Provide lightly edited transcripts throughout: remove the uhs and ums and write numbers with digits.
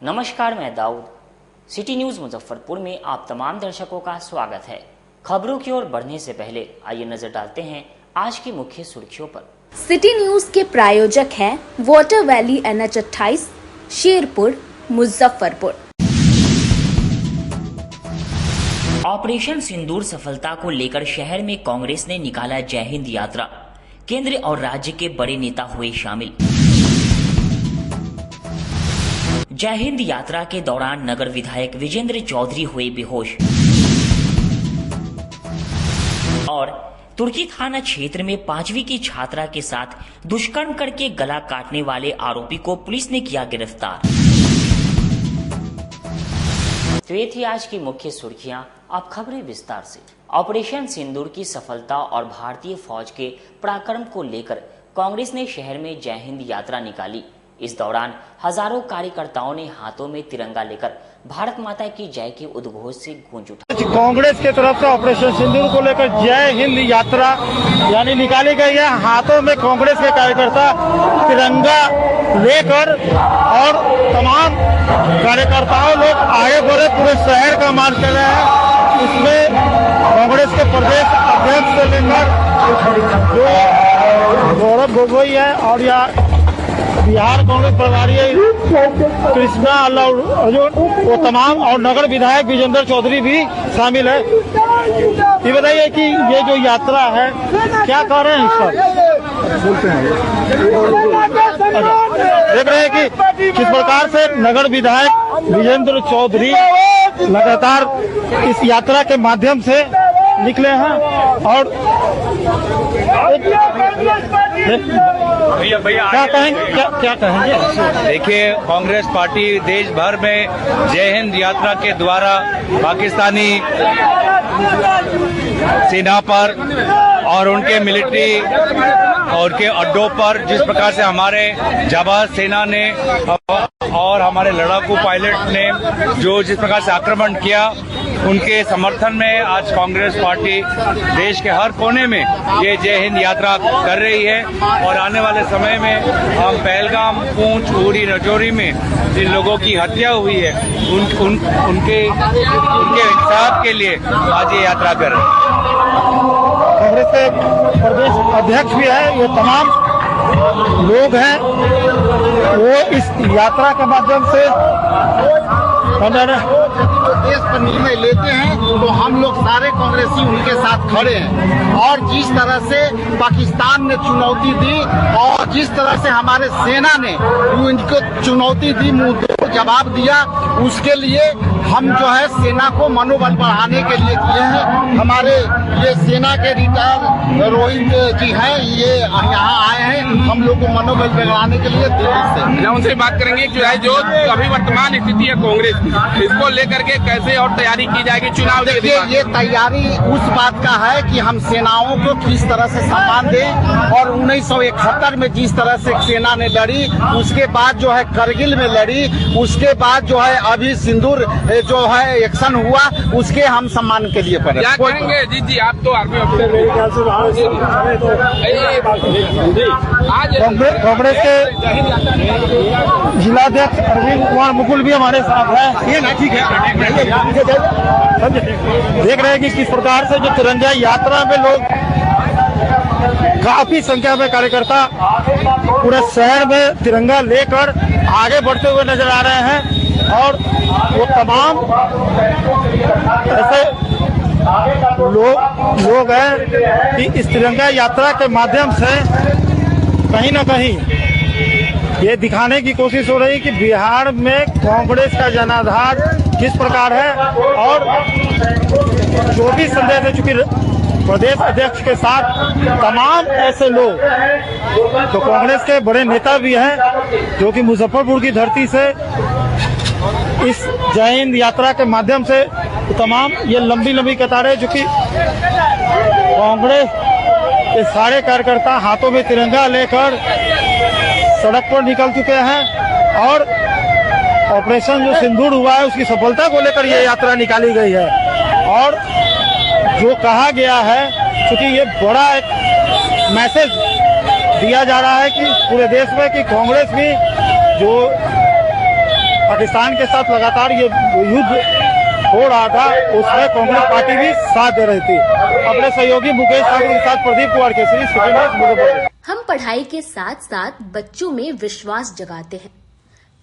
नमस्कार, मैं Dawood. City news Muzaffarpur में आप तमाम दर्शकों का स्वागत है। खबरों की ओर बढ़ने से पहले आइए नजर डालते हैं आज की मुख्य सुर्खियों पर। सिटी न्यूज के प्रायोजक हैं water valley NH 28 Sherpur Muzaffarpur. Operation Sindoor सफलता को लेकर शहर में कांग्रेस ने निकाला जय हिंद यात्रा। केंद्र और राज्य के बड़े नेता हुए शामिल। जय हिंद यात्रा के दौरान नगर विधायक विजेंद्र चौधरी हुए बेहोश। और तुर्की थाना क्षेत्र में 5वीं की छात्रा के साथ दुष्कर्म करके गला काटने वाले आरोपी को पुलिस ने किया गिरफ्तार। तो ये थी आज की मुख्य सुर्खियां। अब खबरें विस्तार से। ऑपरेशन सिंदूर की सफलता और भारतीय फौज के पराक्रम को लेकर कांग्रेस ने शहर में जय हिंद यात्रा निकाली। इस दौरान हजारों कार्यकर्ताओं ने हाथों में तिरंगा लेकर भारत माता की जय के उद्घोष से गूंज उठा। कांग्रेस के तरफ से ऑपरेशन सिंदूर को लेकर जय हिंद यात्रा यानी निकाली गई है। हाथों में कांग्रेस के कार्यकर्ता तिरंगा लेकर और तमाम कार्यकर्ताओं लोग आगे बढ़े, पूरे शहर का मार्च कर रहे हैं। इसमें कांग्रेस के प्रदेश अध्यक्ष से लेकर जो गौरव गोगोई है और या बिहार कांग्रेस प्रभारी कृष्णा अर्जुन, वो तमाम और नगर विधायक विजेंद्र चौधरी भी शामिल है। ये बताइए कि ये जो यात्रा है क्या कह रहे हैं इस पर? बोलते हैं देख रहे हैं कि किस प्रकार से नगर विधायक विजेंद्र चौधरी लगातार इस यात्रा के माध्यम से निकले हैं और क्या कहेंगे? देखिए, कांग्रेस पार्टी देश भर में जय हिंद यात्रा के द्वारा पाकिस्तानी सेना पर और उनके मिलिट्री और के अड्डों पर जिस प्रकार से हमारे जाबाज सेना ने और हमारे लड़ाकू पायलट ने जो जिस प्रकार से आक्रमण किया, उनके समर्थन में आज कांग्रेस पार्टी देश के हर कोने में ये जय हिंद यात्रा कर रही है। और आने वाले समय में हम पहलगाम, पूंछ, उरी, राजौरी में जिन लोगों की हत्या हुई है उनके इंसाफ के लिए आज ये यात्रा कर रहे हैं। कांग्रेस के प्रदेश अध्यक्ष भी है, ये तमाम लोग हैं, वो इस यात्रा के माध्यम से देश पर निर्णय लेते हैं तो हम लोग सारे कांग्रेसी उनके साथ खड़े हैं। और जिस तरह से पाकिस्तान ने चुनौती दी और जिस तरह से हमारे सेना ने उनको चुनौती दी, मुंह जवाब दिया, उसके लिए हम जो है सेना को मनोबल बढ़ाने के लिए किए हैं। हमारे ये सेना के रिटायर रोहित जी हैं, ये यहाँ आए हैं हम लोग को मनोबल बढ़ाने के लिए दिल्ली से। उनसे बात करेंगे कि जो अभी वर्तमान स्थिति है कांग्रेस की, इसको लेकर के कैसे और तैयारी की जाएगी चुनाव? देखिए, ये तैयारी उस बात का है कि हम सेनाओं को किस तरह से सम्मान दें। और 1971 में जिस तरह से सेना ने लड़ी, उसके बाद जो है करगिल में लड़ी, उसके बाद जो है अभी सिंदूर जो है एक्शन हुआ, उसके हम सम्मान के लिए पड़े। क्या कहेंगे? जी आप तो आर्मी ऑफिसर आज कांग्रेस के जिलाध्यक्ष अरविंद कुमार मुकुल भी हमारे साथ है। ये ना ठीक है, देख रहे हैं कि किस प्रकार से जो तिरंगा यात्रा में लोग काफी संख्या में कार्यकर्ता पूरे शहर में तिरंगा लेकर आगे बढ़ते हुए नजर आ रहे हैं। और वो तमाम ऐसे लोग हैं कि इस तिरंगा यात्रा के माध्यम से कहीं न कहीं ये दिखाने की कोशिश हो रही है कि बिहार में कांग्रेस का जनाधार किस प्रकार है। और जो भी संदेश है, चूंकि प्रदेश अध्यक्ष के साथ तमाम ऐसे लोग तो कांग्रेस के बड़े नेता भी हैं जो कि मुजफ्फरपुर की धरती से इस जय हिंद यात्रा के माध्यम से तमाम ये लंबी लंबी कतारें जो कि कांग्रेस के सारे कार्यकर्ता हाथों में तिरंगा लेकर सड़क पर निकल चुके हैं। और ऑपरेशन जो सिंदूर हुआ है उसकी सफलता को लेकर ये यात्रा निकाली गई है। और जो कहा गया है, क्योंकि ये बड़ा एक मैसेज दिया जा रहा है कि पूरे देश में कि कांग्रेस भी जो पाकिस्तान के साथ लगातार ये युद्ध हो रहा था, उसमें कांग्रेस पार्टी भी साथ दे रही थी। अपने सहयोगी मुकेश ठाकुर के साथ प्रदीप कुमार केसरी, सिटी न्यूज़, मुजफ्फरपुर। हम पढ़ाई के साथ साथ बच्चों में विश्वास जगाते हैं।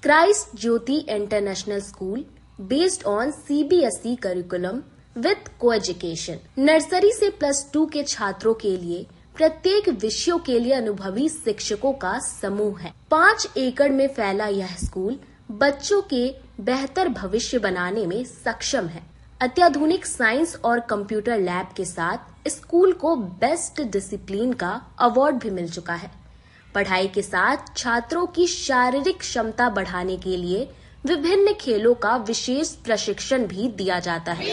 Christ Jyoti international school based on CBSE curriculum with coeducation, nursery से +2 के छात्रों के लिए प्रत्येक विषयों के लिए अनुभवी शिक्षकों का समूह है। 5 एकड़ में फैला यह स्कूल बच्चों के बेहतर भविष्य बनाने में सक्षम है। अत्याधुनिक साइंस और कंप्यूटर लैब के साथ स्कूल को बेस्ट डिसिप्लिन का अवार्ड भी मिल चुका है। पढ़ाई के साथ छात्रों की शारीरिक क्षमता बढ़ाने के लिए विभिन्न खेलों का विशेष प्रशिक्षण भी दिया जाता है।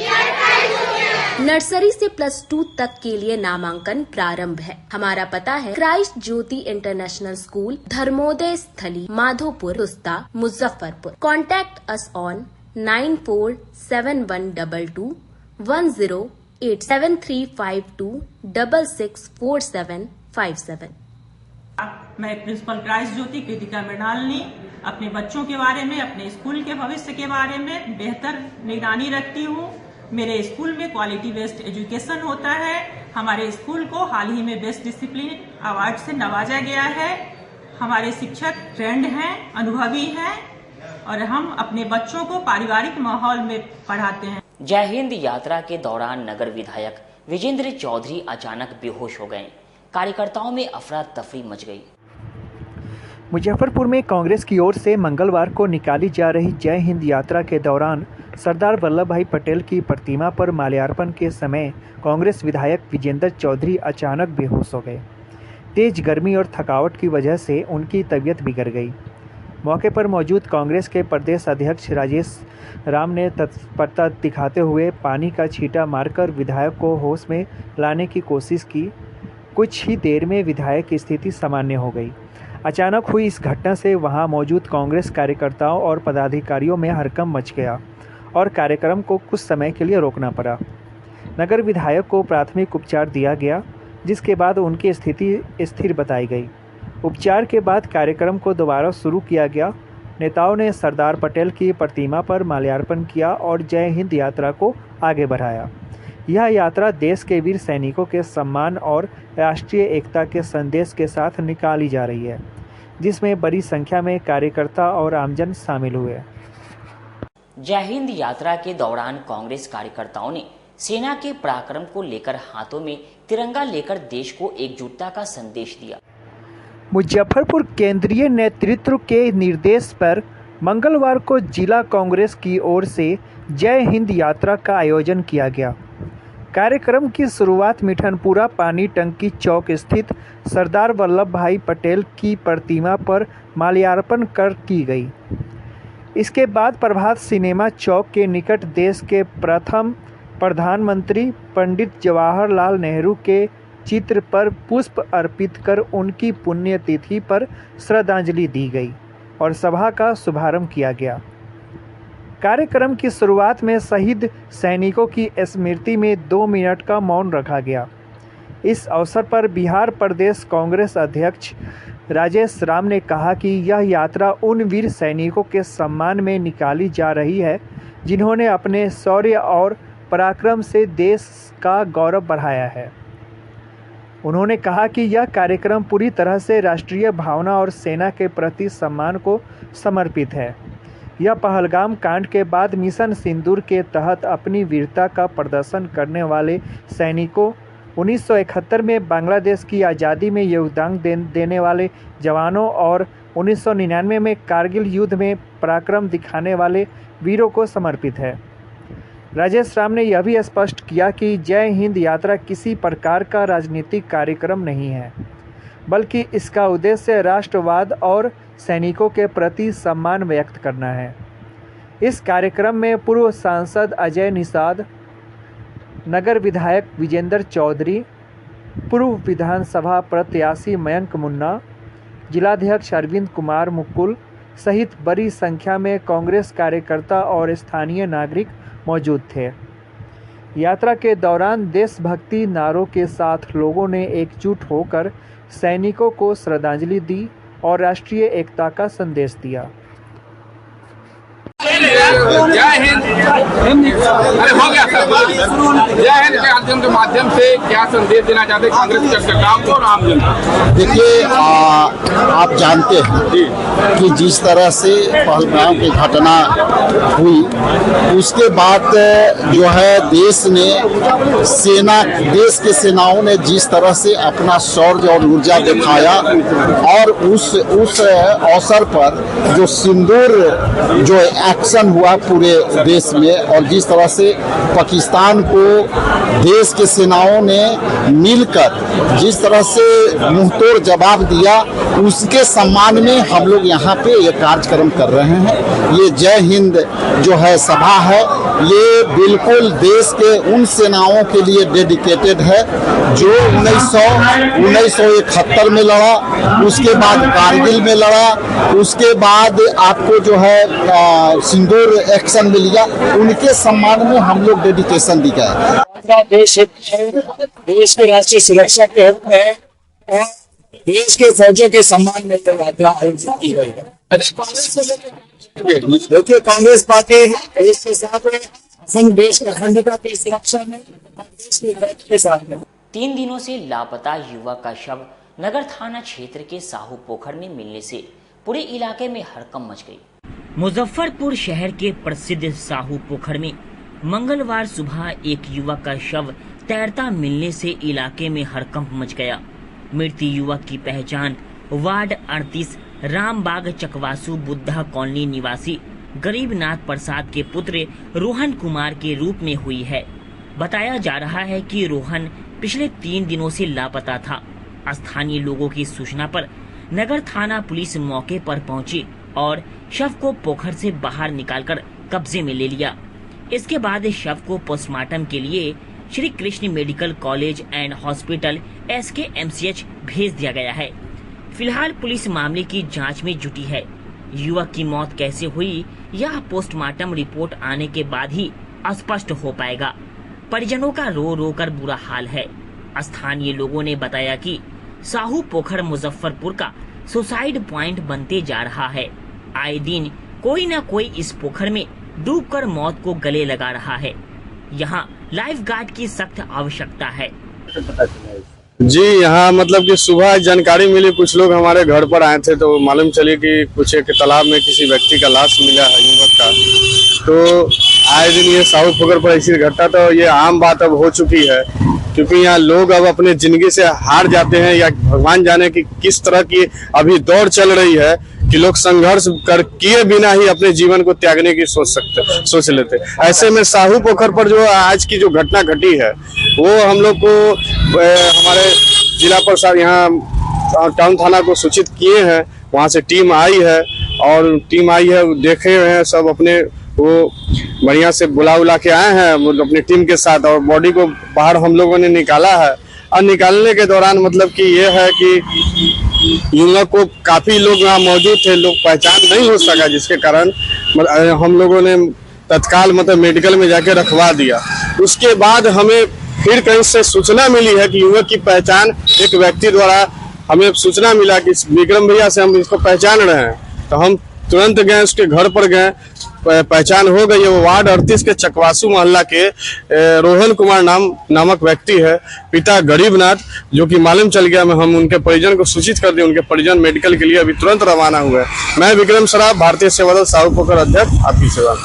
नर्सरी से +2 तक के लिए नामांकन प्रारंभ है। हमारा पता है Christ Jyoti international school, Dharmodaya Sthali, Madhopur, Rusta, Muzaffarpur. Contact us on 947122108735264757। मैं प्रिंसिपल क्राइस्ट ज्योति कृतिका मृणालिनी अपने बच्चों के बारे में, अपने स्कूल के भविष्य के बारे में बेहतर निगरानी रखती हूँ। मेरे स्कूल में क्वालिटी बेस्ड एजुकेशन होता है। हमारे स्कूल को हाल ही में बेस्ट डिसिप्लिन अवार्ड से नवाजा गया है। हमारे शिक्षक ट्रेंड हैं, अनुभवी हैं और हम अपने बच्चों को पारिवारिक माहौल में पढ़ाते हैं। जय हिंद यात्रा के दौरान नगर विधायक विजेंद्र चौधरी अचानक बेहोश हो गए। कार्यकर्ताओं में अफरा तफरी मच गई। मुजफ्फरपुर में कांग्रेस की ओर से मंगलवार को निकाली जा रही जय हिंद यात्रा के दौरान सरदार वल्लभ भाई पटेल की प्रतिमा पर माल्यार्पण के समय कांग्रेस विधायक विजेंद्र चौधरी अचानक बेहोश हो गए। तेज गर्मी और थकावट की वजह से उनकी तबीयत बिगड़ गई। मौके पर मौजूद कांग्रेस के प्रदेश अध्यक्ष राजेश राम ने तत्परता दिखाते हुए पानी का छींटा मारकर विधायक को होश में लाने की कोशिश की। कुछ ही देर में विधायक की स्थिति सामान्य हो गई। अचानक हुई इस घटना से वहां मौजूद कांग्रेस कार्यकर्ताओं और पदाधिकारियों में हड़कंप मच गया और कार्यक्रम को कुछ समय के लिए रोकना पड़ा। नगर विधायक को प्राथमिक उपचार दिया गया, जिसके बाद उनकी स्थिति स्थिर बताई गई। उपचार के बाद कार्यक्रम को दोबारा शुरू किया गया। नेताओं ने सरदार पटेल की प्रतिमा पर माल्यार्पण किया और जय हिंद यात्रा को आगे बढ़ाया। यह यात्रा देश के वीर सैनिकों के सम्मान और राष्ट्रीय एकता के संदेश के साथ निकाली जा रही है, जिसमें बड़ी संख्या में कार्यकर्ता और आमजन शामिल हुए। जय हिंद यात्रा के दौरान कांग्रेस कार्यकर्ताओं ने सेना के पराक्रम को लेकर हाथों में तिरंगा लेकर देश को एकजुटता का संदेश दिया। मुजफ्फरपुर केंद्रीय नेतृत्व के निर्देश पर मंगलवार को जिला कांग्रेस की ओर से जय हिंद यात्रा का आयोजन किया गया। कार्यक्रम की शुरुआत मिठनपुरा पानी टंकी चौक स्थित सरदार वल्लभ भाई पटेल की प्रतिमा पर माल्यार्पण कर की गई। इसके बाद प्रभात सिनेमा चौक के निकट देश के प्रथम प्रधानमंत्री पंडित जवाहरलाल नेहरू के चित्र पर पुष्प अर्पित कर उनकी पुण्यतिथि पर श्रद्धांजलि दी गई और सभा का शुभारंभ किया गया। कार्यक्रम की शुरुआत में शहीद सैनिकों की स्मृति में 2 मिनट का मौन रखा गया। इस अवसर पर बिहार प्रदेश कांग्रेस अध्यक्ष राजेश राम ने कहा कि यह यात्रा उन वीर सैनिकों के सम्मान में निकाली जा रही है जिन्होंने अपने शौर्य और पराक्रम से देश का गौरव बढ़ाया है। उन्होंने कहा कि यह कार्यक्रम पूरी तरह से राष्ट्रीय भावना और सेना के प्रति सम्मान को समर्पित है। यह पहलगाम कांड के बाद मिशन सिंदूर के तहत अपनी वीरता का प्रदर्शन करने वाले सैनिकों, 1971 में बांग्लादेश की आज़ादी में योगदान देने वाले जवानों और 1999 में कारगिल युद्ध में पराक्रम दिखाने वाले वीरों को समर्पित है। राजेश राम ने यह भी स्पष्ट किया कि जय हिंद यात्रा किसी प्रकार का राजनीतिक कार्यक्रम नहीं है, बल्कि इसका उद्देश्य राष्ट्रवाद और सैनिकों के प्रति सम्मान व्यक्त करना है। इस कार्यक्रम में पूर्व सांसद अजय निषाद, नगर विधायक विजेंद्र चौधरी, पूर्व विधानसभा प्रत्याशी मयंक मुन्ना, जिलाध्यक्ष अरविंद कुमार मुकुल सहित बड़ी संख्या में कांग्रेस कार्यकर्ता और स्थानीय नागरिक मौजूद थे। यात्रा के दौरान देशभक्ति नारों के साथ लोगों ने एकजुट होकर सैनिकों को श्रद्धांजलि दी और राष्ट्रीय एकता का संदेश दिया। जय हिंद। अरे हो गया सर। जय हिंद के माध्यम के माध्यम से क्या संदेश देना चाहते हैं कांग्रेस कार्यकर्ताओं को और आम जनता? देखिए, आप जानते हैं कि जिस तरह से पहलगाम की घटना हुई उसके बाद जो है देश के सेनाओं ने जिस तरह से अपना शौर्य और ऊर्जा दिखाया और उस अवसर पर जो सिंदूर जो एक्शन हुआ पूरे देश में और जिस तरह से पाकिस्तान को देश के सेनाओं ने मिलकर जिस तरह से मुंहतोड़ जवाब दिया, उसके सम्मान में हम लोग यहाँ पे ये कार्यक्रम कर रहे हैं। ये जय हिंद जो है सभा है, ये बिल्कुल देश के उन सेनाओं के लिए डेडिकेटेड है जो 1971 में लड़ा, उसके बाद कारगिल में लड़ा, उसके बाद आपको जो है सिंदूर एक्शन में लिया, उनके सम्मान में हम लोग डेडिकेशन दिखाए। देश देश की राष्ट्रीय सुरक्षा के हित में और देश के फौजों के सम्मान में यात्रा आयोजित की गई है। देखिए, कांग्रेस पार्टी देश के साथ देश की अखंडता की सुरक्षा में देश के साथ में 3 दिनों से लापता युवक का शव नगर थाना क्षेत्र के साहू पोखर में मिलने से पूरे इलाके में हड़कंप मच गई। मुजफ्फरपुर शहर के प्रसिद्ध साहू पोखर में मंगलवार सुबह एक युवक का शव तैरता मिलने से इलाके में हड़कंप मच गया। मृत युवक की पहचान वार्ड 38 रामबाग चकवासू बुद्धा कॉलोनी निवासी गरीबनाथ प्रसाद के पुत्र रोहन कुमार के रूप में हुई है। बताया जा रहा है कि रोहन पिछले 3 दिनों से लापता था। स्थानीय लोगों की सूचना पर नगर थाना पुलिस मौके पर पहुंची और शव को पोखर से बाहर निकालकर कब्जे में ले लिया। इसके बाद शव को पोस्टमार्टम के लिए Shri Krishna medical college and hospital SKMCH भेज दिया गया है। फिलहाल पुलिस मामले की जांच में जुटी है। युवक की मौत कैसे हुई यह पोस्टमार्टम रिपोर्ट आने के बाद ही स्पष्ट हो पाएगा। परिजनों का रो रो कर बुरा हाल है। स्थानीय लोगों ने बताया कि साहू पोखर मुजफ्फरपुर का सुसाइड पॉइंट बनते जा रहा है। आए दिन कोई न कोई इस पोखर में डूबकर मौत को गले लगा रहा है। यहाँ लाइफ गार्ड की सख्त आवश्यकता है। जी, यहाँ मतलब कि सुबह जानकारी मिली, कुछ लोग हमारे घर पर आए थे तो मालूम चली कि कुछ एक तालाब में किसी व्यक्ति का लाश मिला है युवक का। तो आए दिन ये साहू पोखर पर ऐसी घटना तो ये आम बात अब हो चुकी है, क्योंकि यहाँ लोग अब अपने जिंदगी से हार जाते हैं या भगवान जाने की किस तरह की अभी दौड़ चल रही है कि लोग संघर्ष कर किए बिना ही अपने जीवन को त्यागने की सोच लेते। ऐसे में साहू पोखर पर जो आज की जो घटना घटी है वो हम लोग को हमारे जिला प्रशासन यहाँ टाउन थाना को सूचित किए हैं। वहाँ से टीम आई है और देखे हैं सब अपने वो बढ़िया से बुला उला के आए हैं अपनी टीम के साथ और बॉडी को बाहर हम लोगों ने निकाला है। और निकालने के दौरान मतलब कि ये है कि युवक को काफी लोग यहाँ मौजूद थे, लोग पहचान नहीं हो सका, जिसके कारण हम लोगों ने तत्काल मतलब मेडिकल में जाके रखवा दिया। उसके बाद हमें फिर कहीं से सूचना मिली है कि युवक की पहचान एक व्यक्ति द्वारा हमें सूचना मिला कि विक्रम भैया से हम इसको पहचान रहे हैं। तो हम तुरंत गए, उसके घर पर गए, पहचान हो गई है। वो वार्ड 38 के चकवासू मोहल्ला के रोहन कुमार नामक व्यक्ति है, पिता गरीबनाथ, जो कि मालूम चल गया। हम उनके परिजन को सूचित कर दिए। उनके परिजन मेडिकल के लिए अभी तुरंत रवाना हुए। मैं विक्रम सराफ, भारतीय सेवा दल साहू पोखर अध्यक्ष, आपकी सेवा।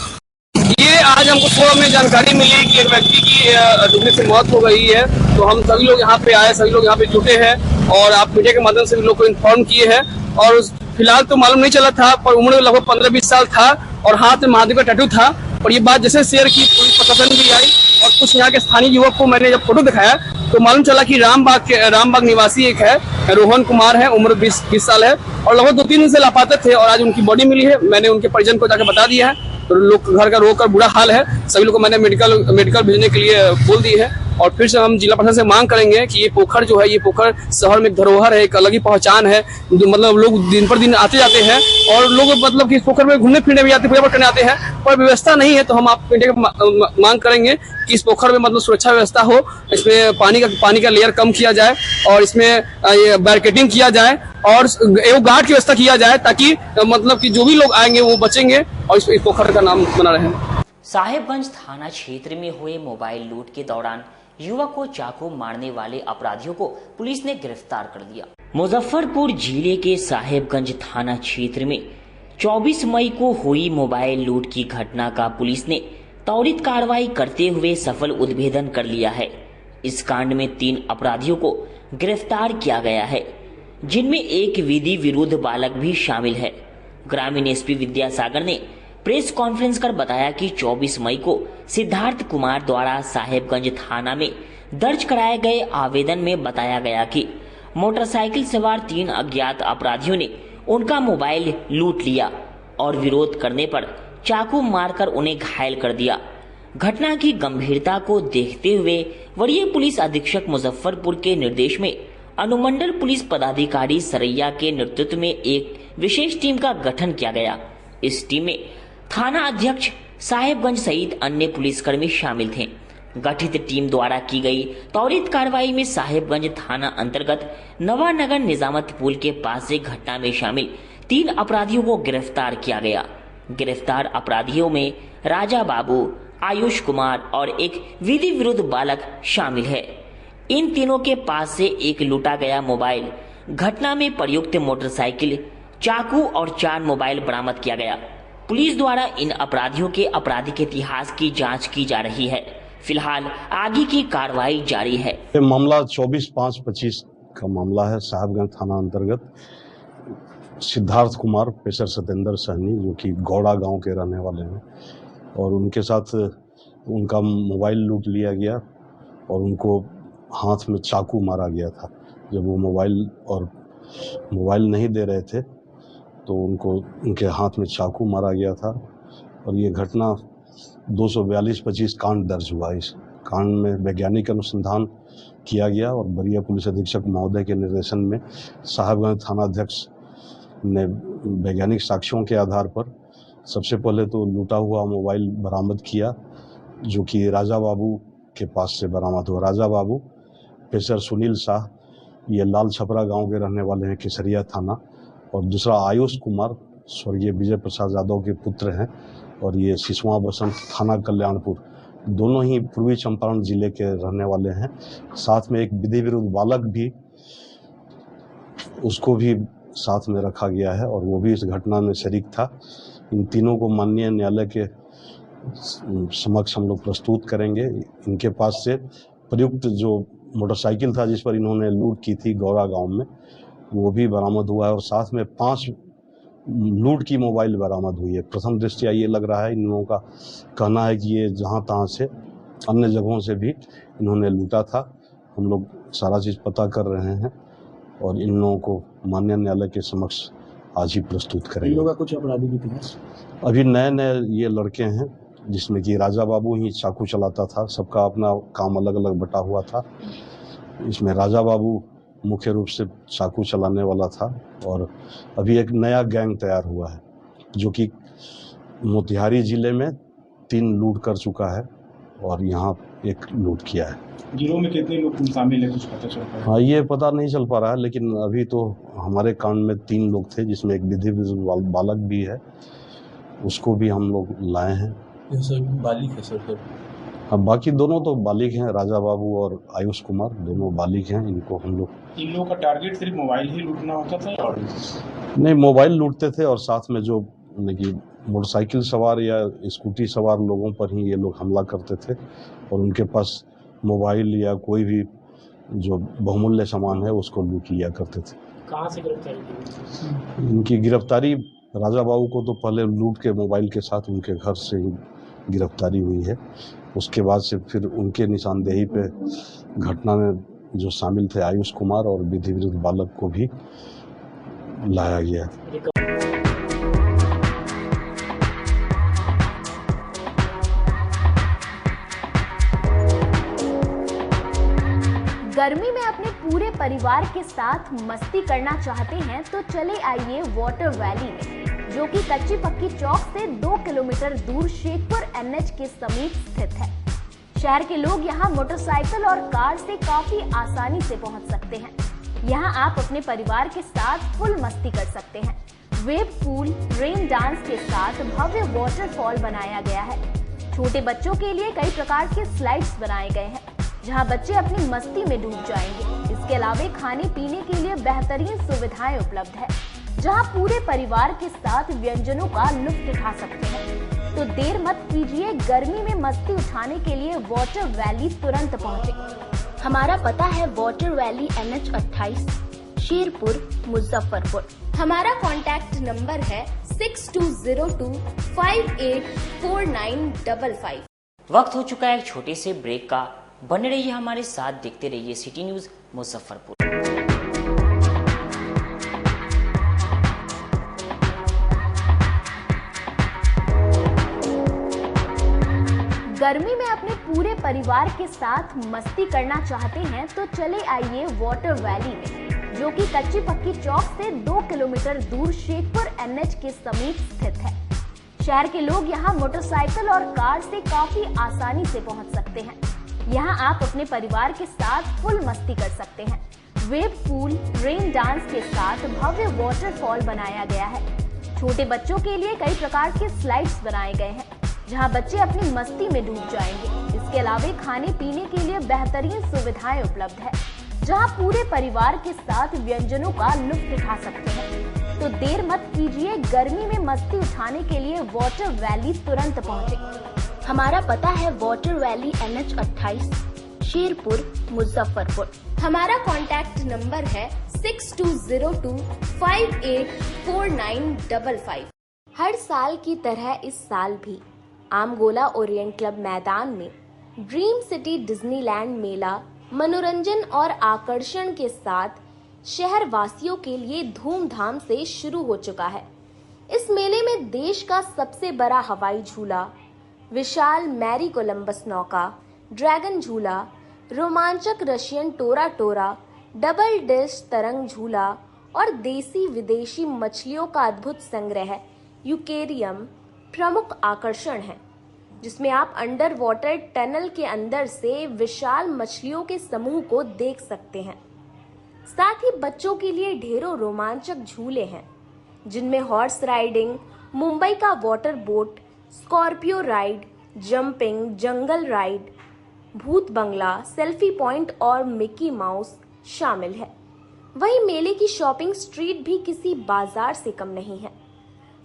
ये आज हमको सुबह में जानकारी मिली कि एक व्यक्ति की डूबने से मौत हो गई है। तो हम सभी लोग यहाँ पे आए, सभी लोग यहाँ पे जुटे हैं और आप मीडिया के माध्यम से भी लोग को इन्फॉर्म किए हैं। और फिलहाल तो मालूम नहीं चला था, पर उम्र लगभग 15-20 साल था और हाथ में महादेव का टैटू था। और ये बात जैसे शेयर की पुलिस प्रशासन भी आई और कुछ यहाँ के स्थानीय युवक को मैंने जब फोटो दिखाया तो मालूम चला कि रामबाग निवासी एक है, रोहन कुमार है, उम्र 20 साल है और लगभग 2-3 दिन से लापता थे। और आज उनकी बॉडी मिली है। मैंने उनके परिजन को जाकर बता दिया है। तो लोग घर का रो कर बुरा हाल है। सभी लोग को मैंने मेडिकल भेजने के लिए बोल दी है। और फिर से हम जिला प्रशासन से मांग करेंगे कि ये पोखर जो है, ये पोखर शहर में एक धरोहर है, एक अलग ही पहचान है। मतलब लोग दिन पर दिन आते जाते हैं और लोग मतलब कि इस पोखर में घूमने फिरने भी आते, पूजा पाठ करने आते हैं, पर व्यवस्था नहीं है। तो हम आप मीडिया को मांग करेंगे कि इस पोखर में मतलब सुरक्षा व्यवस्था हो, इसमें पानी का लेयर कम किया जाए और इसमें बैरिकेडिंग किया जाए और एवं गार्ड की व्यवस्था किया जाए, ताकि मतलब कि जो भी लोग आएंगे वो बचेंगे और इस पोखर का नाम बना रहे। साहेबगंज थाना क्षेत्र में हुए मोबाइल लूट के दौरान युवक को चाकू मारने वाले अपराधियों को पुलिस ने गिरफ्तार कर लिया। मुजफ्फरपुर जिले के साहेबगंज थाना क्षेत्र में 24 मई को हुई मोबाइल लूट की घटना का पुलिस ने त्वरित कार्रवाई करते हुए सफल उद्भेदन कर लिया है। इस कांड में 3 अपराधियों को गिरफ्तार किया गया है, जिनमें एक विधि विरुद्ध बालक भी शामिल है। ग्रामीण एसपी विद्यासागर ने प्रेस कॉन्फ्रेंस कर बताया कि 24 मई को सिद्धार्थ कुमार द्वारा साहेबगंज थाना में दर्ज कराए गए आवेदन में बताया गया कि मोटरसाइकिल सवार 3 अज्ञात अपराधियों ने उनका मोबाइल लूट लिया और विरोध करने पर चाकू मारकर उन्हें घायल कर दिया। घटना की गंभीरता को देखते हुए वरीय पुलिस अधीक्षक मुजफ्फरपुर के निर्देश में अनुमंडल पुलिस पदाधिकारी सरैया के नेतृत्व में एक विशेष टीम का गठन किया गया। इस टीम में थाना अध्यक्ष साहेबगंज सहित अन्य पुलिसकर्मी शामिल थे। गठित टीम द्वारा की गई त्वरित कार्रवाई में साहेबगंज थाना अंतर्गत नवानगर निजामत पुल के पास से घटना में शामिल 3 अपराधियों को गिरफ्तार किया गया। गिरफ्तार अपराधियों में राजा बाबू, आयुष कुमार और एक विधि विरुद्ध बालक शामिल है। इन तीनों के पास से एक लूटा गया मोबाइल, घटना में प्रयुक्त मोटरसाइकिल, चाकू और 4 मोबाइल बरामद किया गया। पुलिस द्वारा इन अपराधियों के आपराधिक इतिहास की जांच की जा रही है। फिलहाल आगे की कार्रवाई जारी है। ये मामला 24/5/25 का मामला है। साहेबगंज थाना अंतर्गत सिद्धार्थ कुमार पेशर सतेंद्र सहनी, जो कि गौड़ा गांव के रहने वाले हैं, और उनके साथ उनका मोबाइल लूट लिया गया और उनको हाथ में चाकू मारा गया था। जब वो मोबाइल नहीं दे रहे थे तो उनके हाथ में चाकू मारा गया था। और ये घटना 242/25 कांड दर्ज हुआ। इस कांड में वैज्ञानिक अनुसंधान किया गया और वरीय पुलिस अधीक्षक महोदय के निर्देशन में साहेबगंज थाना अध्यक्ष ने वैज्ञानिक साक्ष्यों के आधार पर सबसे पहले तो लूटा हुआ मोबाइल बरामद किया, जो कि राजा बाबू के पास से बरामद हुआ। राजा बाबू पेशर सुनील शाह, ये लाल छपरा गांव के रहने वाले हैं, केसरिया थाना। और दूसरा आयुष कुमार स्वर्गीय विजय प्रसाद यादव के पुत्र हैं और ये सिसवा बसंत थाना कल्याणपुर, दोनों ही पूर्वी चंपारण जिले के रहने वाले हैं। साथ में एक विधि विरुद्ध बालक भी, उसको भी साथ में रखा गया है और वो भी इस घटना में शरीक था। इन तीनों को माननीय न्यायालय के समक्ष हम लोग प्रस्तुत करेंगे। इनके पास से प्रयुक्त जो मोटरसाइकिल था जिस पर इन्होंने लूट की थी गौरा गांव में, वो भी बरामद हुआ है और साथ में 5 लूट की मोबाइल बरामद हुई है। प्रथम दृष्टया ये लग रहा है, इन लोगों का कहना है कि ये जहां तहां से अन्य जगहों से भी इन्होंने लूटा था। हम लोग सारा चीज़ पता कर रहे हैं और इन लोगों को माननीय न्यायालय के समक्ष आज ही प्रस्तुत करेंगे। इन लोगों का कुछ आपराधिक इतिहास अभी नए ये लड़के हैं, जिसमें कि राजा बाबू ही चाकू चलाता था। सबका अपना काम अलग अलग बटा हुआ था। इसमें राजा बाबू मुख्य रूप से चाकू चलाने वाला था और अभी एक नया गैंग तैयार हुआ है जो कि मोतिहारी जिले में 3 लूट कर चुका है और यहाँ एक लूट किया है। गिरोह में कितने लोग शामिल है, कुछ पता चल रहा है? हाँ, ये पता नहीं चल पा रहा है, लेकिन अभी तो हमारे कांड में 3 लोग थे, जिसमें एक विधि विरुद्ध बालक भी है, उसको भी हम लोग लाए हैं। बालिक है सर? अब बाकी दोनों तो बालिक हैं, राजा बाबू और आयुष कुमार दोनों बालिक हैं। इनको हम लोग, इन लोगों का टारगेट सिर्फ मोबाइल ही लूटना होता था और नहीं, मोबाइल लूटते थे और साथ में जो मोटरसाइकिल सवार या स्कूटी सवार लोगों पर ही ये लोग हमला करते थे और उनके पास मोबाइल या कोई भी जो बहुमूल्य सामान है उसको लूट लिया करते थे। कहाँ से गिरफ्तारी की? इनकी गिरफ्तारी राजा बाबू को तो पहले लूट के मोबाइल के साथ उनके घर से ही गिरफ्तारी हुई है। उसके बाद से फिर उनके निशानदेही पे घटना में जो शामिल थे आयुष कुमार और विधि विरुद्ध बालक को भी लाया गया। गर्मी में अपने पूरे परिवार के साथ मस्ती करना चाहते हैं तो चले आइए वाटर वैली में, जो कि कच्ची पक्की चौक से 2 किलोमीटर दूर शेखपुर NH के समीप स्थित है। शहर के लोग यहाँ मोटरसाइकिल और कार से काफी आसानी से पहुँच सकते हैं। यहाँ आप अपने परिवार के साथ फुल मस्ती कर सकते हैं। वेव पूल, रेन डांस के साथ भव्य वाटरफॉल बनाया गया है। छोटे बच्चों के लिए कई प्रकार के स्लाइड्स बनाए गए हैं, जहां बच्चे अपनी मस्ती में डूब जाएंगे। इसके अलावा खाने पीने के लिए बेहतरीन सुविधाएं उपलब्ध है, जहां पूरे परिवार के साथ व्यंजनों का लुत्फ उठा सकते हैं। तो देर मत कीजिए, गर्मी में मस्ती उठाने के लिए वाटर वैली तुरंत पहुंचे। हमारा पता है water valley NH 28, Sherpur, Muzaffarpur. हमारा कॉन्टैक्ट नंबर है 6202584955। वक्त हो चुका है एक छोटे से ब्रेक का। बने रहिए हमारे साथ, देखते रहिए सिटी न्यूज मुजफ्फरपुर। गर्मी में अपने पूरे परिवार के साथ मस्ती करना चाहते हैं तो चले आइए वाटर वैली में, जो कि कच्ची पक्की चौक से 2 किलोमीटर दूर शेखपुर NH के समीप स्थित है। शहर के लोग यहाँ मोटरसाइकिल और कार से काफी आसानी से पहुँच सकते हैं। यहाँ आप अपने परिवार के साथ फुल मस्ती कर सकते हैं। वेव पूल, रेन डांस के साथ भव्य वाटरफॉल बनाया गया है। छोटे बच्चों के लिए कई प्रकार के स्लाइड्स बनाए गए हैं, जहाँ बच्चे अपनी मस्ती में डूब जाएंगे। इसके अलावा खाने पीने के लिए बेहतरीन सुविधाएं उपलब्ध है, जहाँ पूरे परिवार के साथ व्यंजनों का लुत्फ उठा सकते हैं। तो देर मत कीजिए, गर्मी में मस्ती उठाने के लिए वाटर वैली तुरंत पहुँचे। हमारा पता है water valley NH 28, Sherpur, Muzaffarpur. हमारा कॉन्टैक्ट नंबर है 6202584955। हर साल की तरह इस साल भी आमगोला ओरिएंट क्लब मैदान में ड्रीम सिटी डिज्नीलैंड मेला मनोरंजन और आकर्षण के साथ शहर वासियों के लिए धूमधाम से शुरू हो चुका है। इस मेले में देश का सबसे बड़ा हवाई झूला, विशाल मैरी कोलंबस नौका, ड्रैगन झूला, रोमांचक रशियन टोरा टोरा, डबल डिश तरंग झूला और देसी विदेशी मछलियों का अद्भुत संग्रह यूकेरियम प्रमुख आकर्षण है, जिसमें आप अंडर वाटर टनल के अंदर से विशाल मछलियों के समूह को देख सकते हैं। साथ ही बच्चों के लिए ढेरों रोमांचक झूले हैं, जिनमें हॉर्स राइडिंग, मुंबई का water boat, Scorpio ride, jumping, jungle ride, भूत बंगला, सेल्फी पॉइंट और मिकी माउस शामिल है। वहीं मेले की शॉपिंग स्ट्रीट भी किसी बाजार से कम नहीं है।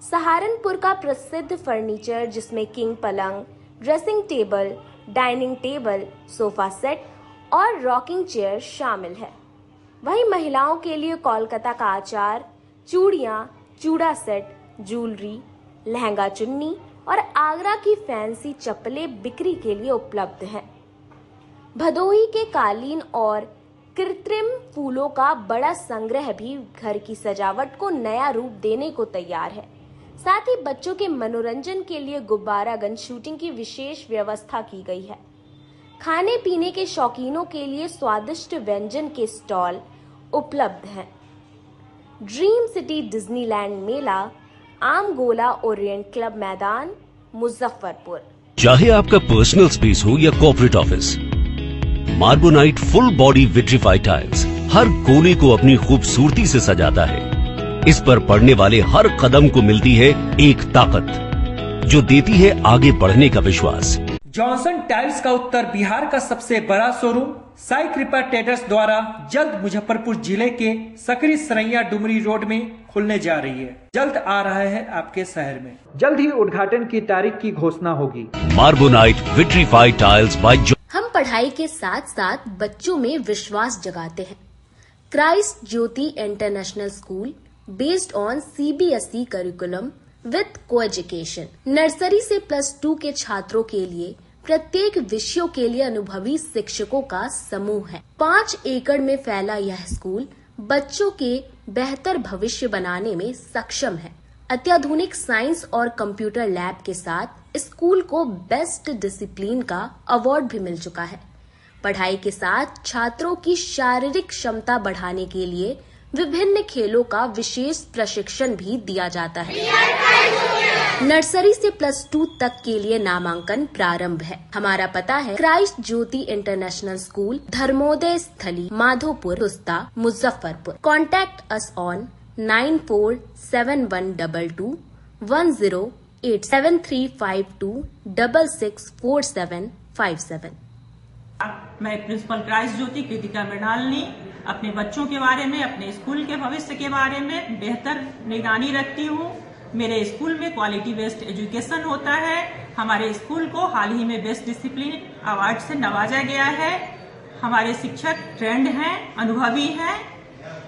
सहारनपुर का प्रसिद्ध फर्नीचर, जिसमें किंग पलंग, dressing table, dining table, sofa set और रॉकिंग चेयर शामिल है। वहीं महिलाओं के लिए कोलकाता का आचार, चूड़ियां, चूड़ा सेट, ज्वेलरी, लहंगा चुन्नी और आगरा की फैंसी चप्पलें बिक्री के लिए उपलब्ध हैं। भदोही के कालीन और कृत्रिम फूलों का बड़ा संग्रह भी घर की सजावट को नया रूप देने को तैयार है। साथ ही बच्चों के मनोरंजन के लिए गुब्बारा गन शूटिंग की विशेष व्यवस्था की गई है। खाने पीने के शौकीनों के लिए स्वादिष्ट व्यंजन के स्टॉल उपलब्ध हैं। ड्रीम सिटी डिज्नीलैंड मेला, आमगोला ओरिएंट क्लब मैदान, मुजफ्फरपुर। चाहे आपका पर्सनल स्पेस हो या corporate office, Marbonite full body vitrified tiles हर कोने को अपनी खूबसूरती से सजाता है। इस पर पड़ने वाले हर कदम को मिलती है एक ताकत, जो देती है आगे बढ़ने का विश्वास। जॉनसन टाइल्स का उत्तर बिहार का सबसे बड़ा शोरूम साई कृपा ट्रेडर्स द्वारा जल्द मुजफ्फरपुर जिले के सकरी सरैया डुमरी रोड में खुलने जा रही है। जल्द आ रहा है आपके शहर में। जल्द ही उद्घाटन की तारीख की घोषणा होगी। मार्बोनाइट विट्रीफाइड टाइल्स बाय हम पढ़ाई के साथ साथ बच्चों में विश्वास जगाते हैं। Christ Jyoti international school based on CBSE curriculum with coeducation. Nursery से +2 के छात्रों के लिए प्रत्येक विषयों के लिए अनुभवी शिक्षकों का समूह है। 5 एकड़ में फैला यह स्कूल बच्चों के बेहतर भविष्य बनाने में सक्षम है। अत्याधुनिक साइंस और कंप्यूटर लैब के साथ स्कूल को बेस्ट डिसिप्लिन का अवार्ड भी मिल चुका है। पढ़ाई के साथ छात्रों की शारीरिक क्षमता बढ़ाने के लिए विभिन्न खेलों का विशेष प्रशिक्षण भी दिया जाता है। नर्सरी से +2 तक के लिए नामांकन प्रारंभ है। हमारा पता है Christ Jyoti international school, Dharmodaya Sthali, Madhopur, Tusta, Muzaffarpur. Contact us on 947122 108 7352 664757। मैं प्रिंसिपल क्राइस्ट ज्योति कृतिका मृणालिनी अपने बच्चों के बारे में, अपने स्कूल के भविष्य के बारे में बेहतर निगरानी रखती हूँ। मेरे स्कूल में क्वालिटी बेस्ड एजुकेशन होता है। हमारे स्कूल को हाल ही में बेस्ट डिसिप्लिन अवार्ड से नवाजा गया है। हमारे शिक्षक ट्रेंड हैं, अनुभवी हैं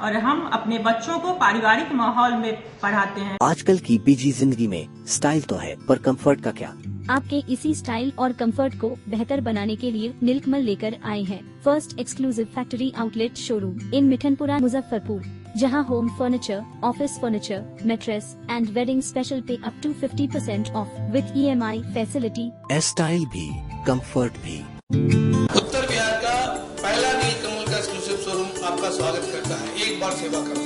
और हम अपने बच्चों को पारिवारिक माहौल में पढ़ाते हैं। आजकल की बिजी जिंदगी में स्टाइल तो है, पर कंफर्ट का क्या? आपके इसी स्टाइल और कंफर्ट को बेहतर बनाने के लिए नीलकमल लेकर आए हैं first exclusive factory outlet showroom in Mithanpura, Muzaffarpur, जहां home furniture, office furniture, mattress and wedding special पे up to 50% off with EMI facility. Style भी, कंफर्ट भी। उत्तर बिहार का पहला नीलकमल का एक्सक्लूसिव शोरूम आपका स्वागत करता है। एक बार सेवा करो।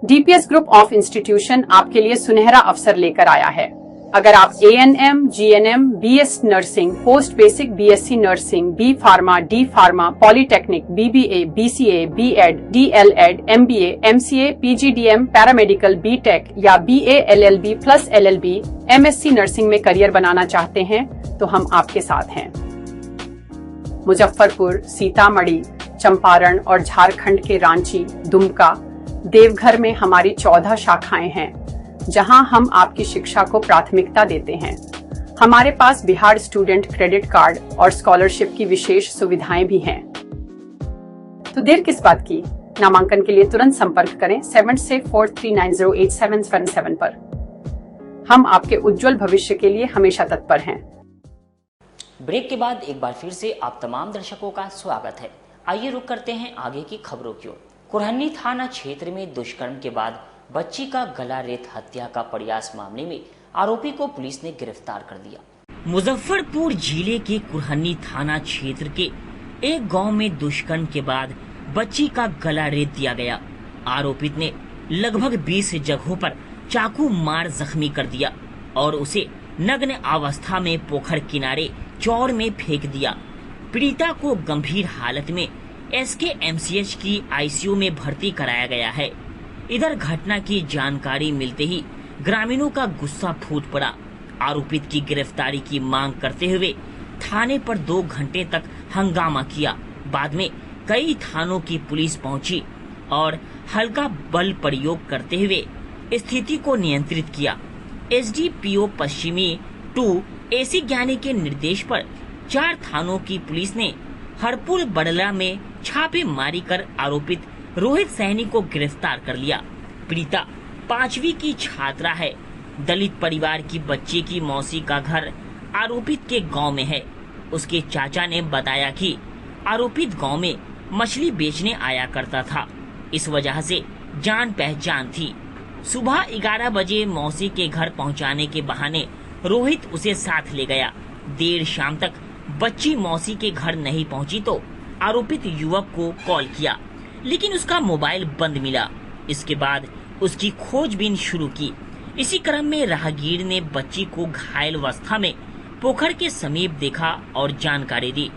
DPS ग्रुप ऑफ इंस्टीट्यूशन आपके लिए सुनहरा अवसर लेकर आया है। अगर आप ANM, GNM, BS nursing, post basic BSc nursing, B pharma, D pharma, polytechnic, BBA, BCA, BEd, DLEd, MBA, MCA, PGDM, paramedical, BTech या BA LLB plus LLB, MSc nursing में करियर बनाना चाहते हैं तो हम आपके साथ हैं। मुजफ्फरपुर, सीतामढ़ी, चंपारण और झारखंड के रांची, दुमका, देवघर में हमारी 14 शाखाएं हैं जहां हम आपकी शिक्षा को प्राथमिकता देते हैं। हमारे पास बिहार स्टूडेंट क्रेडिट कार्ड और स्कॉलरशिप की विशेष सुविधाएं भी हैं। तो देर किस बात की? नामांकन के लिए तुरंत संपर्क करें 7643908777 पर। हम आपके उज्जवल भविष्य के लिए हमेशा तत्पर हैं। ब्रेक के बाद एक बार फिर से आप तमाम दर्शकों का स्वागत है। आइए रुक करते हैं आगे की खबरों की ओर। कुरहनी थाना क्षेत्र में दुष्कर्म के बाद बच्ची का गला रेत हत्या का प्रयास मामले में आरोपी को पुलिस ने गिरफ्तार कर दिया। मुजफ्फरपुर जिले के कुरहनी थाना क्षेत्र के एक गांव में दुष्कर्म के बाद बच्ची का गला रेत दिया गया। आरोपित ने लगभग 20 जगहों पर चाकू मार जख्मी कर दिया और उसे नग्न अवस्था में पोखर किनारे चौर में फेंक दिया। पीड़िता को गंभीर हालत में SKMCH की ICU में भर्ती कराया गया है। इधर घटना की जानकारी मिलते ही ग्रामीणों का गुस्सा फूट पड़ा। आरोपित की गिरफ्तारी की मांग करते हुए थाने पर 2 घंटे तक हंगामा किया। बाद में कई थानों की पुलिस पहुंची और हल्का बल प्रयोग करते हुए स्थिति को नियंत्रित किया। SDPO पश्चिमी 2 AC ज्ञानी के निर्देश पर 4 थानों की पुलिस ने हरपुर बड़ला में छापेमारी कर आरोपित रोहित सैनी को गिरफ्तार कर लिया। पीड़िता 5वीं की छात्रा है। दलित परिवार की बच्ची की मौसी का घर आरोपित के गांव में है। उसके चाचा ने बताया कि आरोपित गांव में मछली बेचने आया करता था, इस वजह से जान पहचान थी। सुबह 11 बजे मौसी के घर पहुंचाने के बहाने रोहित उसे साथ ले गया। देर शाम तक बच्ची मौसी के घर नहीं पहुंची तो आरोपित युवक को कॉल किया, लेकिन उसका मोबाइल बंद मिला। इसके बाद उसकी खोजबीन शुरू की। इसी क्रम में राहगीर ने बच्ची को घायल अवस्था में पोखर के समीप देखा और जानकारी दी।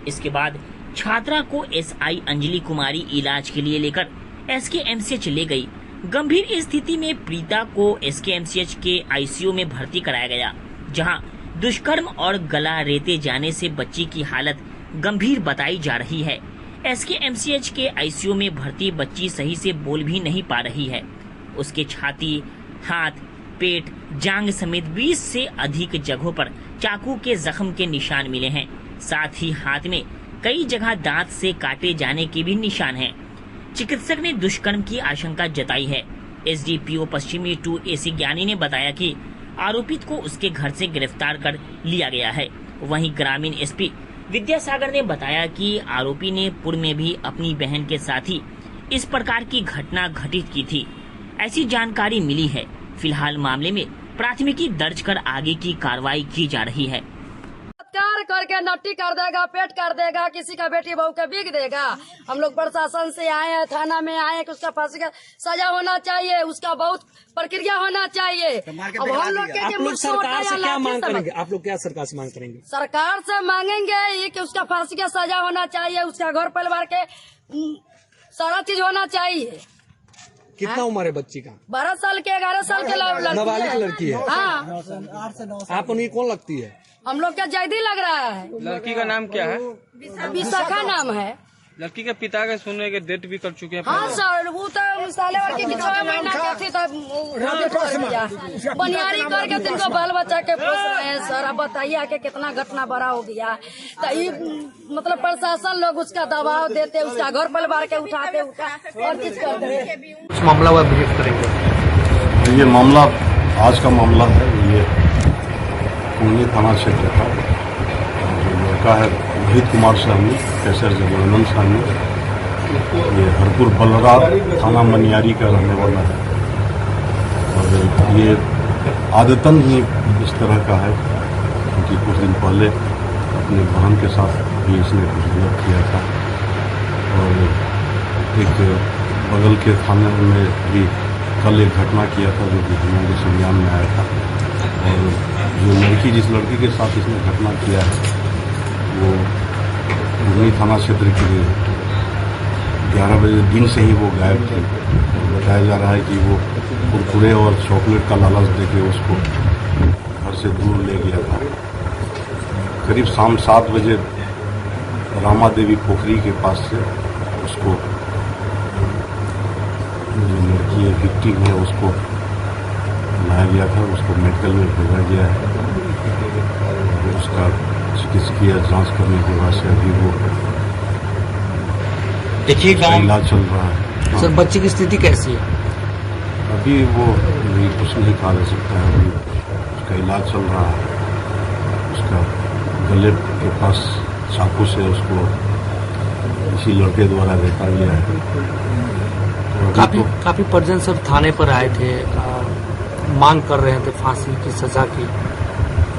इसके बाद छात्रा को SI अंजलि कुमारी इलाज के लिए लेकर SKMCH ले गई। गंभीर स्थिति में पीड़िता को SKMCH के ICU में भर्ती कराया गया, जहां दुष्कर्म और गला रेते जाने से बच्ची की हालत गंभीर बताई जा रही है। SKMCH के ICU में भर्ती बच्ची सही से बोल भी नहीं पा रही है। उसके छाती, हाथ, पेट, जांघ समेत 20 से अधिक जगहों पर चाकू के जख्म के निशान मिले हैं। साथ ही हाथ में कई जगह दांत से काटे जाने के भी निशान हैं। चिकित्सक ने दुष्कर्म की आशंका जताई है। SDPO पश्चिमी 2 AC ज्ञानी ने बताया कि आरोपित को उसके घर से गिरफ्तार कर लिया गया है। वहीं ग्रामीण SP विद्यासागर ने बताया कि आरोपी ने पूर्व में भी अपनी बहन के साथ ही इस प्रकार की घटना घटित की थी, ऐसी जानकारी मिली है। फिलहाल मामले में प्राथमिकी दर्ज कर आगे की कार्रवाई की जा रही है। बलात्कार मार करके नट्टी कर देगा, पेट कर देगा, किसी का बेटी बहू का बिक देगा। हम लोग प्रशासन से आए हैं, थाना में आए कि उसका फांसी का सजा होना चाहिए, उसका बहुत प्रक्रिया होना चाहिए। अब हम लोग आप लोग सरकार से क्या मांग करेंगे? आप लोग क्या सरकार से मांग करेंगे? सरकार से मांगेंगे ये कि उसका फांसी का सजा होना चाहिए, उसका घर परिवार के सारा चीज होना चाहिए। कितना उम्र है बच्ची का? 12 साल के 11 साल के नाबालिग लड़की है। हाँ, आप उन्हें कौन लगती है? हम लोग का जैदी लग रहा है। लड़की का नाम क्या है? विशाखा नाम है। लड़की के पिता के सुनने के डेट भी कर चुके हैं। हाँ सर, वो तो साले वर्ष की 6 महीना की थी तो बनियारी करके तिनको बाल बच्चा के पोस रहे हैं सर। अब बताइए आके कितना घटना बड़ा हो गया। तो ये मतलब प्रशासन लोग उसका दबाव देते, उसका घर परिवार के उठाते और किस करते। कुछ मामला हुआ ब्रीफ करेंगे। ये मामला आज का मामला है। ये कुंडली थाना क्षेत्र का जो लड़का है रोहित कुमार साहनी, कैसर जगन्नन साहनी, ये हरपुर बलरा थाना मनियारी का रहने वाला है। और ये आदतन ही इस तरह का है क्योंकि कुछ दिन पहले अपने बहन के साथ भी इसने कुछ गलत किया था। और एक बगल के थाने में भी कल एक घटना किया था जो कि हमारे संज्ञान में आया था। और जो जिस लड़की के साथ इसने घटना किया है वो कुंडली थाना क्षेत्र के 11 बजे दिन से ही वो गायब थे। बताया जा रहा है कि वो कुरकुरे और चॉकलेट का लालच देके उसको घर से दूर ले गया था। करीब शाम 7 बजे रामा देवी पोखरी के पास से उसको जो लड़की है विक्टिम है उसको लाया गया था, उसको मेडिकल में भेजा गया है। उसका चिकित्सकीय जांच करने के बाद से अभी वो इलाज चल रहा है। सर बच्चे की स्थिति कैसी है? अभी वो कुछ नहीं कहा जा सकता है। अभी उसका इलाज चल रहा है। उसका गले के पास चाकू से उसको इसी लड़के द्वारा देखा गया है। तो काफी परिजन सर थाने पर आए थे, मांग कर रहे थे फांसी की सजा की।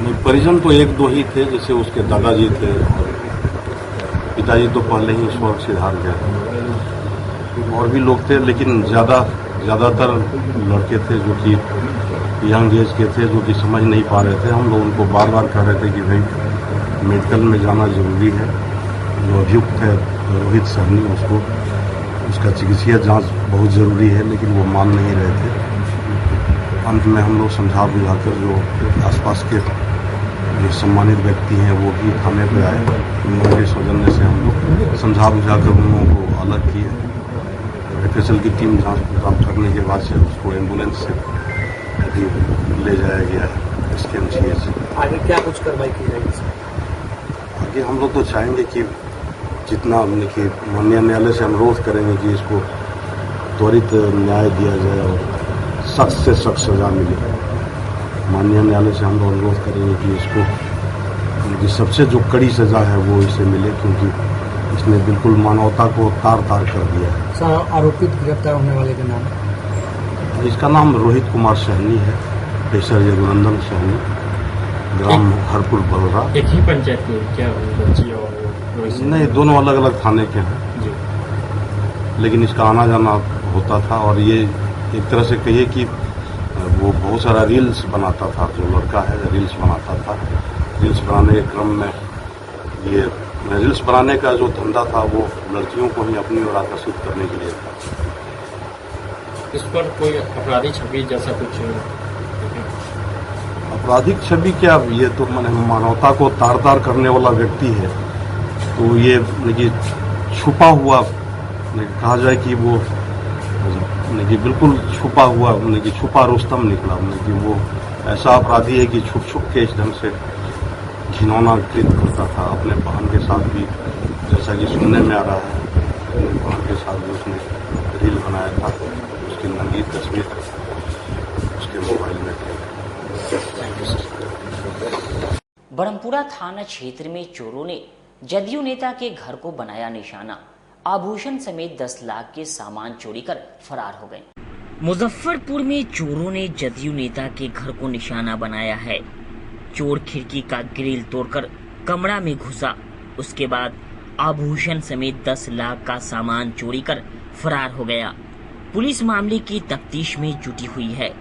नहीं, परिजन तो 1-2 ही थे, जैसे उसके दादाजी थे और पिताजी तो पहले ही स्वर्ग सिधार गए थे। और भी लोग थे लेकिन ज़्यादातर लड़के थे जो कि यंग एज के थे, जो कि समझ नहीं पा रहे थे। हम लोग उनको बार बार कह रहे थे कि भाई मेडिकल में जाना जरूरी है। जो अभियुक्त है रोहित साहनी, उसका चिकित्सीय जांच बहुत ज़रूरी है, लेकिन वो मान नहीं रहे थे। अंत में हम लोग समझा बुझाकर जो आसपास के जो सम्मानित व्यक्ति हैं वो भी थाने पे आए। उन लोगों के सौजन्य से हम लोग समझा बुझाकर उन लोगों को अलग किए। एफएसएल की टीम जांच प्राप्त करने के बाद से उसको एम्बुलेंस से अभी ले जाया गया है SKMCH। आगे क्या कुछ कार्रवाई की जाएगी? आगे हम लोग तो चाहेंगे कि जितना कि माननीय न्यायालय से अनुरोध करेंगे कि इसको त्वरित न्याय दिया जाए और सख्त से सख्त सजा मिले। माननीय न्यायालय से हम लोग अनुरोध करेंगे कि इसको सबसे जो कड़ी सजा है वो इसे मिले, क्योंकि इसने बिल्कुल मानवता को तार तार कर दिया है। सर आरोपित गिरफ्तार होने वाले का नाम? इसका नाम रोहित कुमार साहनी है, पेशर जगन्नन साहनी, ग्राम हरपुर बलरा। एक ही पंचायत के क्या बच्ची और नहीं, दोनों अलग अलग थाने के हैं, लेकिन इसका आना जाना होता था। और ये एक तरह से कहिए कि वो बहुत सारा रील्स बनाता था। जो लड़का है रील्स बनाता था। रील्स बनाने के क्रम में ये रील्स बनाने का जो धंधा था वो लड़कियों को ही अपनी ओर आकर्षित करने के लिए था। इस पर कोई आपराधिक छवि जैसा कुछ? आपराधिक छवि क्या, ये तो मानवता को तार तार करने वाला व्यक्ति है। तो ये छुपा हुआ कहा जाए कि वो बिल्कुल छुपा हुआ छुपा रुस्तम निकला। वो ऐसा अपराधी है कि छुप छुप के इस ढंग से घिनौना कृत्य करता था। अपने बहन के साथ भी, जैसा कि सुनने में आ रहा है, अपने बहन के साथ भी उसने रील बनाया था। उसकी नंगी तस्वीर उसके मोबाइल में थी। बरमपुरा थाना क्षेत्र में चोरों ने जदयू नेता के घर को बनाया निशाना। आभूषण समेत 10 लाख के सामान चोरी कर फरार हो गए। मुजफ्फरपुर में चोरों ने जदयू नेता के घर को निशाना बनाया है। चोर खिड़की का ग्रिल तोड़कर कमरा में घुसा। उसके बाद आभूषण समेत 10 लाख का सामान चोरी कर फरार हो गया। पुलिस मामले की तफ्तीश में जुटी हुई है।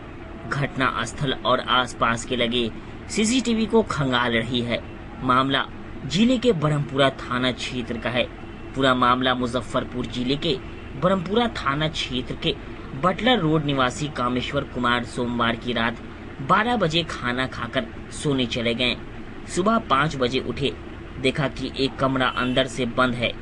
घटना स्थल और आसपास के लगे सीसीटीवी को खंगाल रही है। मामला जिले के ब्रह्मपुरा थाना क्षेत्र का है। पूरा मामला मुजफ्फरपुर जिले के ब्रह्मपुरा थाना क्षेत्र के बटलर रोड निवासी कामेश्वर कुमार सोमवार की रात 12 बजे खाना खाकर सोने चले गए। सुबह 5 बजे उठे, देखा कि एक कमरा अंदर से बंद है।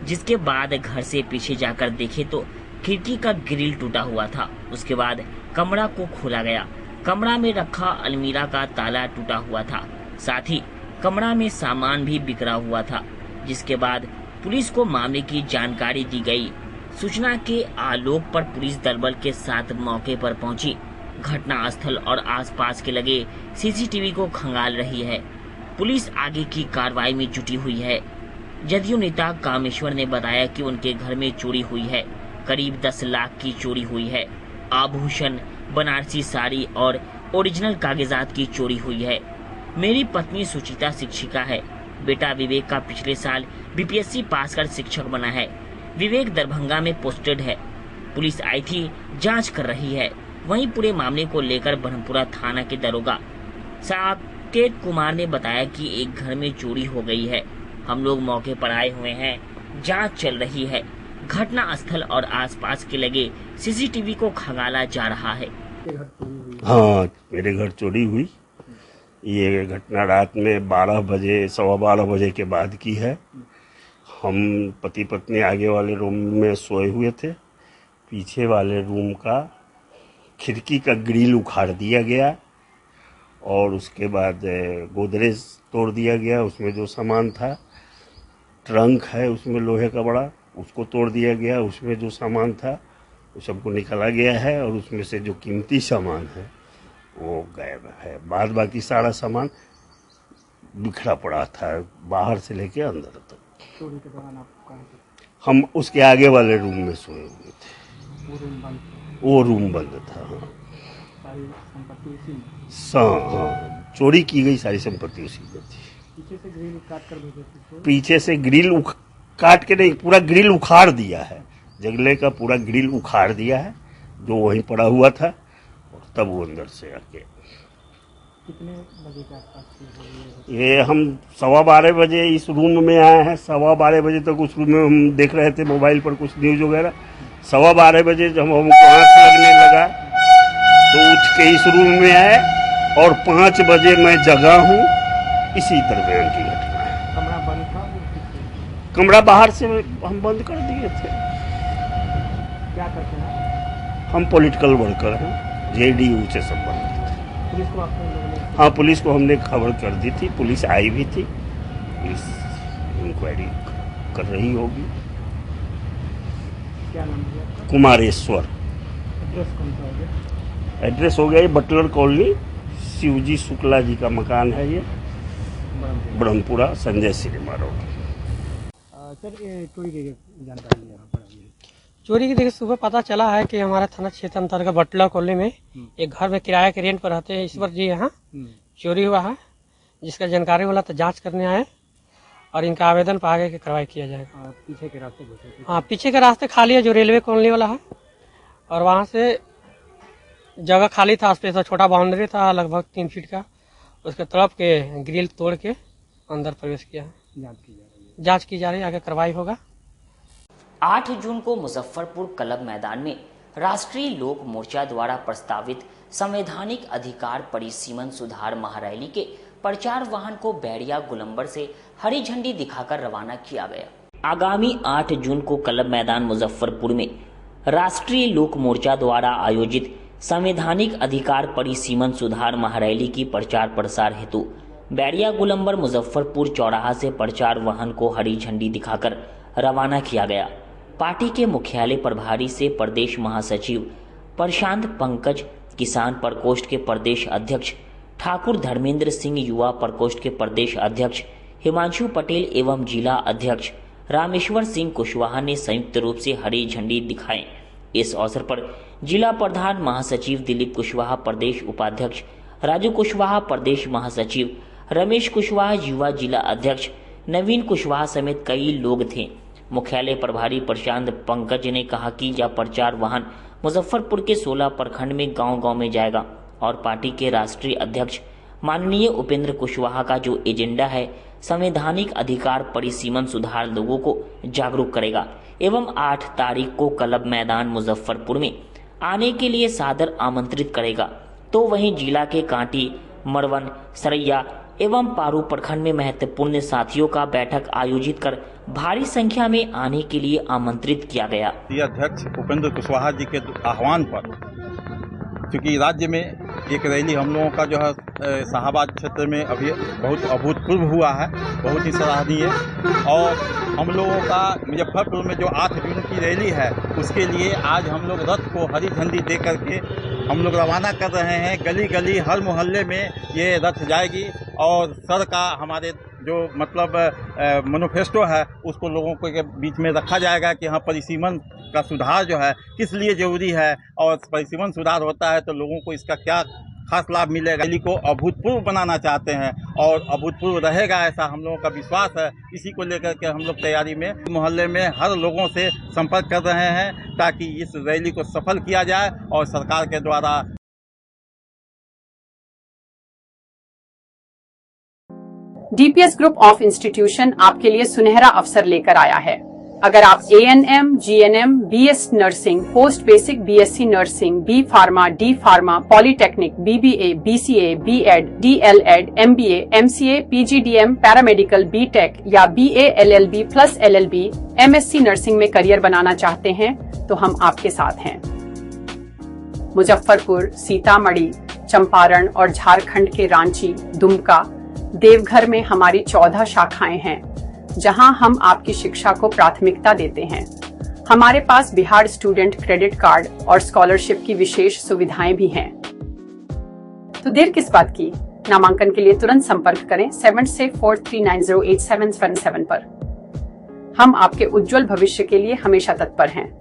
जिसके बाद घर से पीछे जाकर देखे तो खिड़की का ग्रिल टूटा हुआ था। उसके बाद कमरा को खोला गया। कमरा में रखा अलमीरा का ताला टूटा हुआ था। साथ ही कमरा में सामान भी बिखरा हुआ था। जिसके बाद पुलिस को मामले की जानकारी दी गई। सूचना के आलोक पर पुलिस दलबल के साथ मौके पर पहुंची। घटना स्थल और आसपास के लगे सीसीटीवी को खंगाल रही है। पुलिस आगे की कार्रवाई में जुटी हुई है। जदयू नेता कामेश्वर ने बताया कि उनके घर में चोरी हुई है। करीब 10 लाख की चोरी हुई है। आभूषण, बनारसी साड़ी और ओरिजिनल कागजात की चोरी हुई है। मेरी पत्नी सुचिता शिक्षिका है। बेटा विवेक का पिछले साल बीपीएससी पास कर शिक्षक बना है। विवेक दरभंगा में पोस्टेड है। पुलिस आई थी, जांच कर रही है। वहीं पूरे मामले को लेकर ब्रह्मपुरा थाना के दरोगा साकेत कुमार ने बताया कि एक घर में चोरी हो गई है। हम लोग मौके पर आए हुए हैं, जांच चल रही है। घटना स्थल और आसपास के लगे सीसीटीवी को खंगाला जा रहा है। हाँ, मेरे घर चोरी हुई। ये घटना रात में 12 बजे, 12:15 बजे के बाद की है। हम पति पत्नी आगे वाले रूम में सोए हुए थे। पीछे वाले रूम का खिड़की का ग्रिल उखाड़ दिया गया और उसके बाद गोदरेज तोड़ दिया गया। उसमें जो सामान था, ट्रंक है उसमें लोहे का बड़ा, उसको तोड़ दिया गया। उसमें जो सामान था वो सबको निकाला गया है और उसमें से जो कीमती सामान है वो गायब है। बाद बाकी सारा सामान बिखरा पड़ा था, बाहर से लेके अंदर तक। चोरी के दौरान आप कहाँ थे? हम उसके आगे वाले रूम में सोए हुए थे। वो रूम बंद था। हाँ, सारी संपत्ति उसी में? हाँ, चोरी की गई सारी संपत्ति उसी में थी। पीछे से ग्रिल काट कर भेजे थे? पीछे से ग्रिल काट के नहीं, पूरा ग्रिल उखाड़ दिया है। जंगले का पूरा ग्रिल उखाड़ दिया है जो वहीं पड़ा हुआ था और तब वो अंदर से आके। कितने बजे के आसपास? ये हम 12:15 बजे इस रूम में आए हैं। 12:15 बजे तक उस रूम में हम देख रहे थे मोबाइल पर कुछ न्यूज वगैरह। 12:15 बजे जब हमको आँख लगने लगा तो उठ के इस रूम में आए और 5 बजे मैं जगा हूँ। इसी दरमियान की घटना है। कमरा बंद था? कमरा बाहर से हम बंद कर दिए थे। क्या करते हैं? हम पॉलिटिकल वर्कर हैं, जेडीयू से संबंधित। पुलिस को आपने लोगों ने? हाँ, पुलिस को हमने खबर कर दी थी। पुलिस आई भी थी। पुलिस इंक्वायरी कर रही होगी। क्या नाम है आपका? कुमारेश्वर। एड्रेस कौन सा हो गया? एड्रेस हो गया ये बटलर कॉलोनी, शिवजी शुक्ला जी का मकान है ये, Brahmpura, Sanjay cinema road. Sir, ये चोरी की जानकारी यहाँ पर आई है? चोरी की देखिए, सुबह पता चला है कि हमारा थाना क्षेत्र अंतर्गत बटला कॉलोनी में एक घर में किराया के रेंट पर रहते हैं ईश्वर जी, यहाँ चोरी हुआ है। जिसका जानकारी वाला तो जांच करने आए और इनका आवेदन पर आगे की कार्रवाई किया जाएगा। पीछे के रास्ते? हाँ, पीछे के रास्ते खाली है जो रेलवे कॉलोनी वाला है, और वहाँ से जगह खाली था, स्पेस छोटा बाउंड्री था लगभग 3 फीट का। उसके तरफ के ग्रिल तोड़ के अंदर प्रवेश किया है। जाँच की जा रही है, आगे कार्रवाई होगा। 8 जून को मुजफ्फरपुर क्लब मैदान में राष्ट्रीय लोक मोर्चा द्वारा प्रस्तावित संवैधानिक अधिकार परिसीमन सुधार महारैली के प्रचार वाहन को बैरिया गोलंबर से हरी झंडी दिखाकर रवाना किया गया। आगामी 8 जून को क्लब मैदान मुजफ्फरपुर में राष्ट्रीय लोक मोर्चा द्वारा आयोजित संवैधानिक अधिकार परिसीमन सुधार महारैली की प्रचार प्रसार हेतु बैरिया गोलंबर मुजफ्फरपुर चौराहा से प्रचार वाहन को हरी झंडी दिखाकर रवाना किया गया। पार्टी के मुख्यालय प्रभारी से प्रदेश महासचिव प्रशांत पंकज, किसान प्रकोष्ठ के प्रदेश अध्यक्ष ठाकुर धर्मेंद्र सिंह, युवा प्रकोष्ठ के प्रदेश अध्यक्ष हिमांशु पटेल एवं जिला अध्यक्ष रामेश्वर सिंह कुशवाहा ने संयुक्त रूप से हरी झंडी दिखाई। इस अवसर पर जिला प्रधान महासचिव दिलीप कुशवाहा, प्रदेश उपाध्यक्ष राजू कुशवाहा, प्रदेश महासचिव रमेश कुशवाहा, युवा जिला अध्यक्ष नवीन कुशवाहा समेत कई लोग थे। मुख्यालय प्रभारी प्रशांत पंकज ने कहा कि यह प्रचार वाहन मुजफ्फरपुर के 16 प्रखंड में गांव-गांव में जाएगा और पार्टी के राष्ट्रीय अध्यक्ष माननीय उपेंद्र कुशवाहा का जो एजेंडा है संवैधानिक अधिकार परिसीमन सुधार लोगों को जागरूक करेगा एवं 8 तारीख को क्लब मैदान मुजफ्फरपुर में आने के लिए सादर आमंत्रित करेगा। तो वहीं जिला के कांटी, मरवन, सरैया एवं पारू प्रखंड में महत्वपूर्ण साथियों का बैठक आयोजित कर भारी संख्या में आने के लिए आमंत्रित किया गया। अध्यक्ष उपेंद्र कुशवाहा जी के आह्वान पर, क्योंकि राज्य में एक रैली हम लोगों का जो है शाहबाद क्षेत्र में अभी बहुत अभूतपूर्व हुआ है, बहुत ही सराहनीय। और हम लोगों का मुजफ्फरपुर में जो 8 जून की रैली है उसके लिए आज हम लोग रथ को हरी झंडी दे करके हम लोग रवाना कर रहे हैं। गली गली हर मोहल्ले में ये रथ जाएगी और सर का हमारे जो मतलब मैनिफेस्टो है उसको लोगों के बीच में रखा जाएगा कि हाँ परिसीमन का सुधार जो है किस लिए जरूरी है और परिसीमन सुधार होता है तो लोगों को इसका क्या खास लाभ मिलेगा। रैली को अभूतपूर्व बनाना चाहते हैं और अभूतपूर्व रहेगा ऐसा हम लोगों का विश्वास है। इसी को लेकर के हम लोग तैयारी में मोहल्ले में हर लोगों से संपर्क कर रहे हैं ताकि इस रैली को सफल किया जाए और सरकार के द्वारा। डीपीएस ग्रुप ऑफ इंस्टीट्यूशन आपके लिए सुनहरा अवसर लेकर आया है। अगर आप ANM, GNM, BS nursing, post basic BSc nursing, B pharma, D pharma, polytechnic, BBA, BCA, B.Ed, DLEd, MBA, MCA, PGDM, paramedical, BTech या BA LLB plus LLB, MSc nursing में करियर बनाना चाहते हैं तो हम आपके साथ हैं। मुजफ्फरपुर, सीतामढ़ी, चंपारण और झारखंड के रांची, दुमका, देवघर में हमारी 14 शाखाएं हैं जहां हम आपकी शिक्षा को प्राथमिकता देते हैं। हमारे पास बिहार स्टूडेंट क्रेडिट कार्ड और स्कॉलरशिप की विशेष सुविधाएं भी हैं। तो देर किस बात की, नामांकन के लिए तुरंत संपर्क करें 7643908777 पर। हम आपके उज्जवल भविष्य के लिए हमेशा तत्पर हैं।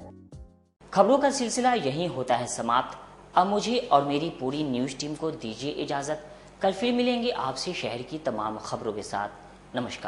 खबरों का सिलसिला यहीं होता है समाप्त। अब मुझे और मेरी पूरी न्यूज टीम को दीजिए इजाजत। कल फिर मिलेंगे आपसे शहर की तमाम खबरों के साथ। नमस्कार।